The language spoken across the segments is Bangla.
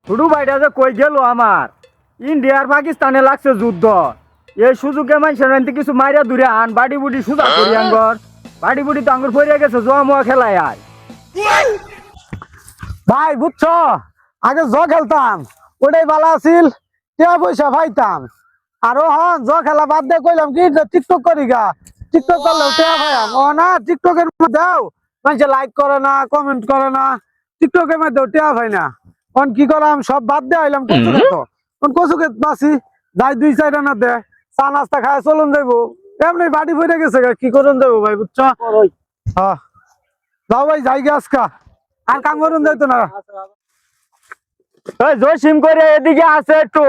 ছোটু ভাইটা যে কই গেল আমার ইন্ডিয়া আর পাকিস্তানে লাগছে যুদ্ধ। এই সুযোগে মানুষের কিছু মাইরা দূরে আন বাড়ি বুড়ি সুজা করি আঙ্গর বাড়ি বুড়ি তো আঙ্গুর পড়িয়া গেছে জোয়া মোয়া খেলায় আয়। ভাই বুঝছো, আগে জ খেলতাম ওটাই ভালো আছিল, টিয়া পয়সা পাইতাম। আরো হন জ খেলা বাদ দিয়ে কইলাম কি যে টিকটক করি গা, টিকটক করলেও টিয়া পাইয়াম। ও না টিকটকের মধ্যে দাও মানুষে লাইক করে না, কমেন্ট করে না, টিকটকের মধ্যেও টিয়া পাই না। এখন কি করলাম, সব বাদ দিয়ে আইলাম কচু খেত। এখন কচু খেত বাসি যাই 2-4 আনা দে চা নাস্তা খায় চলুন যাইবো। এমনি বাড়ি পড়ে গেছে গা, কি করুন যাবো ভাই বুঝছো। হ্যাঁ যাও ভাই যাই গে আজকা, আর কাম করুন যাইতো না। ওই জসিম করে এদিকে আছে একটু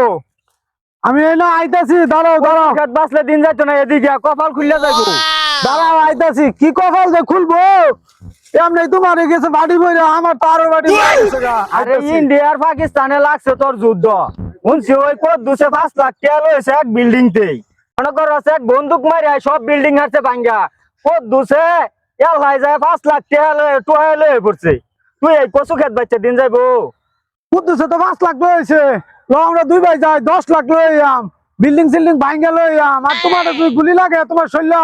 আমি এই না আইতাছি, দাঁড়াও দাঁড়াও খেত বাঁচলে দিন যাইতো না, এদিকে কপাল খুললে যাইবো। দাঁড়াও আইতাছি। কি কপাল যে খুলবো, এমনি তোমার গেছে বাড়ি বইরে, আমার তো আরো বাড়ি বইরে গেছে গা। আরে আইতাছি। ইন্ডিয়া আর পাকিস্তানে লাগছে তোর যুদ্ধ। শুনছি ওই কদ্দুসে 5 লাখ টাকা লইছে এক বিল্ডিং তেই। মনে করো এক বন্দুক মারি সব বিল্ডিং হারছে ভাঙ্গা। কদ্দুসে এলাই যায় 5 লাখ টাকা লয়ে টুয়া লয়ে পড়ছে। তুই এই কচু খেত বাচ্চা দিন যাইবো। কুদ্দুসে তো 5 লাখ লইছে, ল আমরা 2 ভাই যাই 10 লাখ লই আম, বিল্ডিং সিল্ডিং ভাঙ্গা লই আম। আর তোমার যদি গুলি লাগে তোমার শৈল,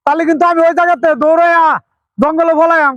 তাহলে কিন্তু আমি ওই জায়গাতে দৌড়াইয়া জঙ্গলে বলাইয়াম।